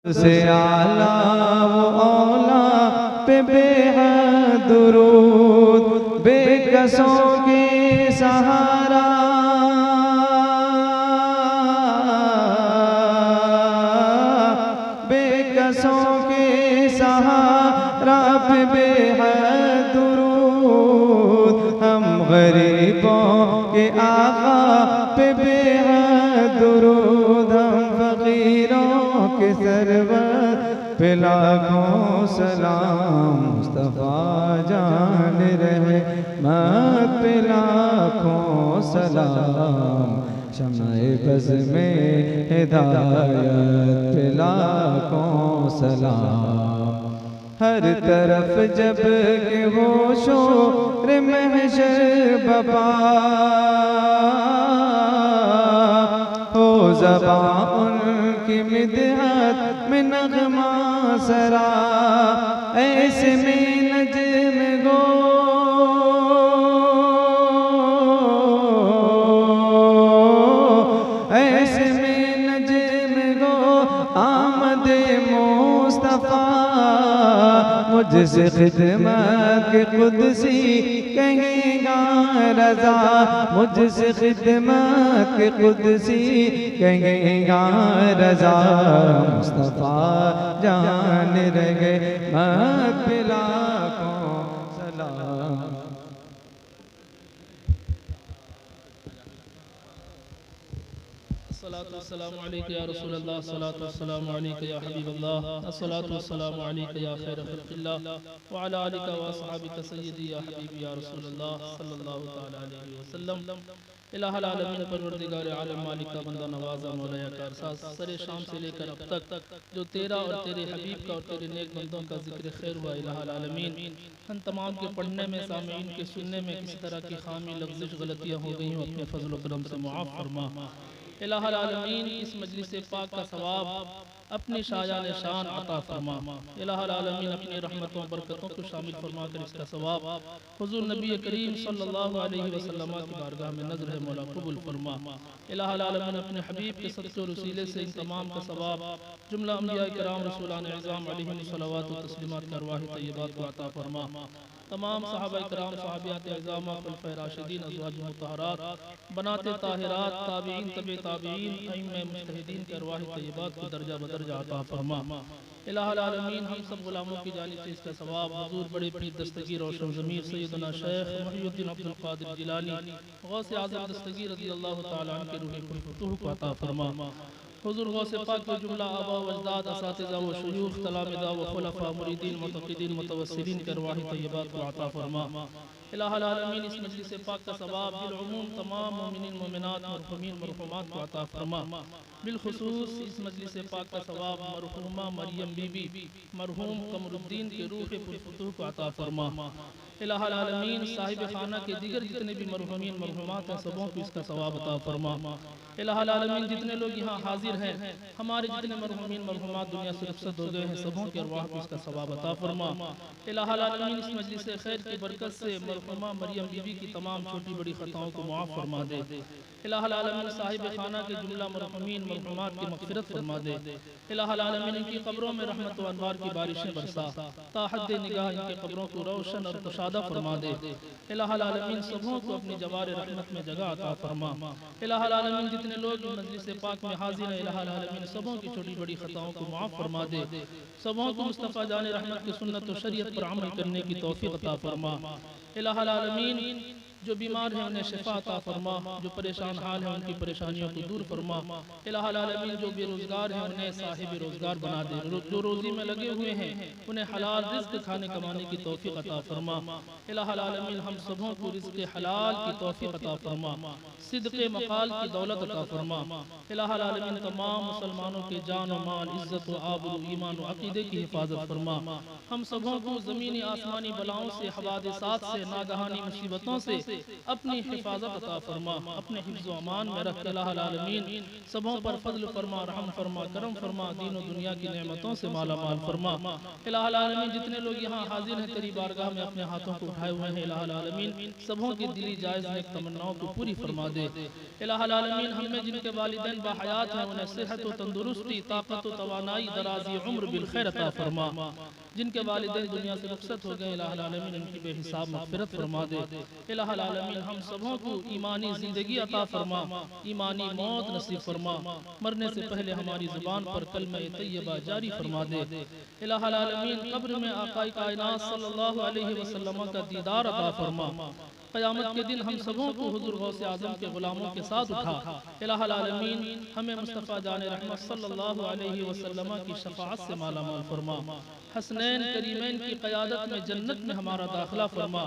से आला वो औला पे बेहद दुरूद, बेकसों के सहारा बेकसों के सहारा पे बेहद दुरूद, हम गरीबों के आका पे बेहद दुरूद, हम फकीरों के सरवर पे लाखों सलाम, मुस्तफ़ा जान रहे मत पे लाखों सलाम, शम्ए बज़ में हिदायत पे लाखों सलाम। हर तरफ जब के वो शोर महशर बपा हो, ज़बां उनकी मिदहत में नग़मा सरा, ऐसे में नज्म गो ऐसे में नज्म गो आमदे मुस्तफ़ा, मुझसे खिदमत के कुदसी कहेगा रज़ा, मुझसे खिदमत के कुदसी कहेगा रज़ा, मुस्तफ़ा जान रहे मत पे लाखों सलाम। अस्सलातु वस्सलामु अलैका या रसूल अल्लाह, अस्सलातु वस्सलामु अलैका या हबीब अल्लाह, अस्सलातु वस्सलामु अलैका या खैर खल्क़िल्लाह व अला आलिका व अस्हाबिका सय्यदी या हबीबी या रसूल अल्लाह सल्लल्लाहु तआला अलैहि वसल्लम। इलाहुल आलमीन परवरदिगार आलम मालिका बंदा नवाज़ा मौलाया कारसाज, सरे शाम से लेकर अब तक जो तेरा और तेरे हबीब का और तेरे नेक बंदों का जिक्र खैर हुआ, इलाहुल आलमीन हम तमाम के पढ़ने में, सामीन के सुनने में किसी तरह की खामी लग़्ज़िश गलतियाँ हो गई हों, अपने फज़ल व करम से मुआफ़ फरमा। इलाहुल आलमीन इस मजलिस पाक का सवाब अपनी शायान शान अता फरमा। इलाहुल आलमीन अपनी रहमतों बरकतों को शामिल फरमा कर इसका सवाब हुज़ूर नबी करीम सल्लल्लाहु अलैहि वसल्लम की बारगाह में नज़र है मौला कबूल फरमा। इलाहुल आलमीन अपने हबीब के सच्चे वसीले से इन तमाम का सवाब जुमला अंबिया किराम रसूलान इज़ाम अलैहिम सलावत व तस्लीमात की अरवाह तय्यबात को अता फरमा। तमाम सहाबा किराम, सहाबियात इज़ामा, खुलफ़ाए राशिदीन, अज़वाज मुतहरात, बनाते ताहिरात, ताबीईन, तबे ताबीईन, अइम्मे मुज्तहिदीन की अरवाह तय्यबात को दर्जा बदर्जा अता फरमा। इलाहुल आलमीन हम सब गुलामों की जानिब से इसका सवाब हुज़ूर बड़े पीर दस्तगीर रोशन ज़मीर सैयदना शेख मुहीउद्दीन अब्दुल क़ादिर जिलानी गौसे आज़म दस्तगीर रज़ियल्लाहु तआला अन्हु के रूह फुतूह को अता फरमा। हुज़ूर गौसे पाक के जुमला आबा व अजदाद, असातिज़ा व शयूख़, तलामिज़ा व खुलफ़ा, मुरीदीन, मुतक़िदीन, मुतवस्सिलीन की अरवाह तय्यबात को अता फरमा। इलाहुल आलमीन इस मजलिस पाक का सवाब बिलउमूम तमाम मोमिनीन मोमिनात मरहुमीन मरहुमात को अता फरमा। बिलखुसूस इस मजलिस पाक का सवाब मरहुमा मरियम बीबी, मरहूम कमरुद्दीन के रूह पुरफुतूह को अता फरमा। इलाहुल आलमीन साहिब खाना के दिगर जितने भी मरहुमीन मरहुमात हैं सबों को इसका सवाब अता फरमा। इलाहुल आलमीन जितने लोग यहाँ हाजिर हैं, हमारे जितने मरहुमीन मरहुमात दुनिया से रुखसत हो गए हैं, सबों के अरवाह को इसका सवाब अता फरमा। इलाहुल आलमीन इस मजलिस खैर की बरकत से मरहुमा मरियम बीबी की तमाम छोटी बड़ी खताओं को मुआफ़ फरमा दे। इलाहुल आलमीन साहिब खाना के जुमला मरहुमीन मरहुमात की मग़फ़िरत फरमा दे। इलाहुल आलमीन इनकी कब्रों में रहमत व अनवार की बारिशें बरसा, ताहद्द निगाह इनकी कब्रों को रोशन और कुशादा फरमा दे। इलाहुल आलमीन सबों को अपनी जवार रहमत में जगह अता फरमा। इलाहुल आलमीन जितने लोग मजलिस पाक में हाजिर हैं, इलाहुल आलमीन सबों की छोटी बड़ी खताओं को मुआफ़ फरमा दे। सबों को मुस्तफ़ा जान रहमत की सुन्नत व शरीयत पर अमल करने की तौफ़ीक़ अता फरमा। इलाहुल आलमीन जो बीमार हैं उन्हें शिफा अता फरमा, जो परेशान हाल हैं उनकी परेशानियों को दूर फरमा। इलाहुल आलमीन जो बेरोजगार हैं उन्हें साहिब रोजगार बना दे, जो रोजी में लगे हुए हैं उन्हें हलाल रिज़्क़ खाने कमाने की तौफ़ीक़ अता फरमा। इलाहुल आलमीन हम सबों को रिज़्क़ हलाल की तौफ़ीक़ अता फरमा, सिद्क़े मक़ाल की दौलत अता फरमा। इलाहुल आलमीन तमाम मुसलमानों के जान व माल, इज़्ज़त व आबरू, ईमान व अक़ीदे की हिफाजत फरमा। हम सबों को ज़मीनी आसमानी बलाओं से, हवादिसात से, नागहानी मुसीबतों से अपनी हिफाजत अता फरमा, अपने हिफ्ज़ व अमान में रख। इलाहुल आलमीन सबों पर फज़ल फरमा, रहम फरमा, करम फरमा, दीन और दुनिया की नेमतों से माला माल फरमा। इलाहुल आलमीन जितने लोग यहाँ हाजिर हैं तेरी बारगाह में अपने हाथों को उठाए हुए हैं, इलाहुल आलमीन सबों की दिली जायज़ नेक तमन्नाओं को पूरी फरमा दे। इलाहुल आलमीन हमें जिनके वालिदैन बाहयात हैं उन्हें सेहत व तंदुरुस्ती, ताकत व तवानाई, दराज़ी उम्र बिल खैर अता फरमा। जिनके वालिदैन दुनिया से रुखसत हो गए इलाहुल आलमीन उनकी बेहिसाब मग़फ़िरत फरमा दे। इलाहुल आलमीन हम सबों को ईमानी ज़िंदगी अता फरमा, ईमानी मौत नसीब फरमा, मरने से पहले हमारी ज़ुबान पर कलमा तैयबा जारी फरमा दे। इलाहुल आलमीन कब्र में आक़ाए कायनात सल्लल्लाहु अलैहि वसल्लम का दीदार अता फरमा। क़यामत के दिन हम सबों को हुज़ूर गौसे आज़म के ग़ुलामों के साथ उठा। इलाहुल आलमीन हमें मुस्तफ़ा जान रहमत सल्लल्लाहु अलैहि वसल्लम की शफ़ाअत से माला माल फरमा। हसनैन करीमैन की क़यादत में जन्नत में हमारा दाखिला फरमा।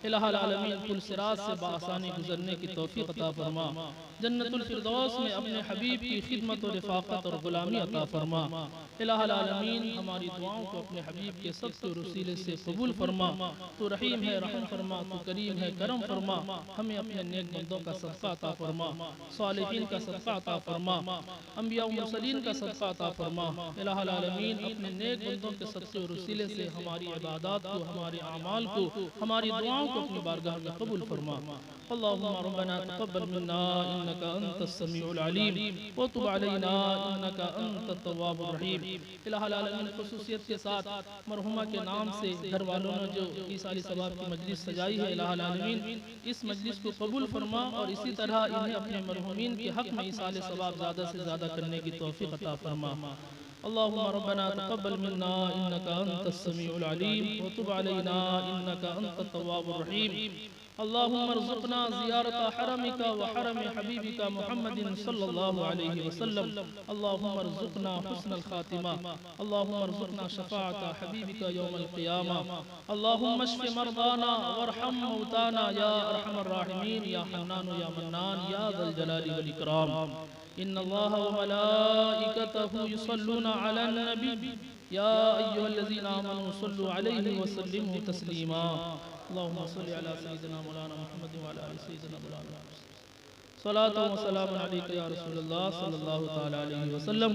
इलाहुल आलमीन पुल सिरात से बाआसानी गुजरने की तौफ़ीक़ अता फरमा। जन्नतुल फ़िरदौस में अपने हबीब की खिदमत और रिफ़ाक़त और ग़ुलामी अता फरमा। इलाहुल आलमीन हमारी दुआओं को अपने हबीब के सदक़े और वसीले से कबूल फरमा। तू रहीम है, रहम फरमा, तू करीम है, करम फरमा। हमें अपने नेक बंदों का सदक़ा अता फरमा, सालिहीन का सदक़ा अता फरमा, अंबिया व मुरसलीन का सदक़ा अता फरमा। इलाहुल आलमीन अपने नेक बंदों के सदक़े और वसीले से हमारी इबादत को, हमारे अमाल को, हमारी दुआओं को अपनी बारगाह में कबूल फरमा। अल्लाहुम्मा रब्बना तक़ब्बल मिन्ना इन्नका अंतस समीउल अलीम व तुब अलैना इन्नका अंतत तव्वाबुर रहीम। इलाहुल आलमीन ख़ुसूसियत के साथ मरहुमा के नाम से घर वालों ने जो ईसाली सवाब की मजलिस सजाई है, इलाहुल आलमीन इस मजलिस को कबूल फरमा और इसी तरह इन्हें अपने मरहुमीन के हक़ में ईसाले सवाब ज़्यादा से ज़्यादा करने की तौफ़ीक़ अता फरमा। अल्लाहुम्मा रब्बना तक़ब्बल मिन्ना इन्नका अंतस समीउल अलीम व तुब अलैना इन्नका अंतत तव्वाबुर रहीम। अल्लाहुम्मा अर्ज़ुक़ना ज़ियारत हरमिका व हरम हबीबिका मुहम्मदिन सल्लल्लाहु अलैहि वसल्लम। अल्लाहुम्मा अर्ज़ुक़ना हुस्नल ख़ातिमा। अल्लाहुम्मा अर्ज़ुक़ना शफ़ाअत हबीबिका यौमल क़ियामा। अल्लाहुम्मा अश्फ़ि मरदाना वरहम मौताना या अरहमर राहिमीन या हन्नान या मन्नान या ज़ल जलाली वल इकराम। इन्नल्लाह व मलाइकतहु युसल्लूना अलन नबी या अय्युहल्लज़ीना आमनू सल्लु अलैहि व सल्लिमू तस्लीमा। अल्लाहुम्मा सल्लि अला सय्यिदिना मौलाना मुहम्मद व अला आलि सय्यिदिना मौलाना सलातो व सलाम अलैका या रसूलल्लाह सल्लल्लाहु तआला अलैहि वसल्लम।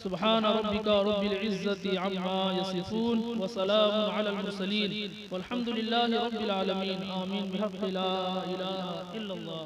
सुब्हान रब्बिका रब्बिल इज़्ज़ति अम्मा यसिफून व सलामुन अलल मुरसलीन वल्हम्दुलिल्लाहि रब्बिल आलमीन। आमीन बिहक़्क़ि ला इलाहा इल्लल्लाह।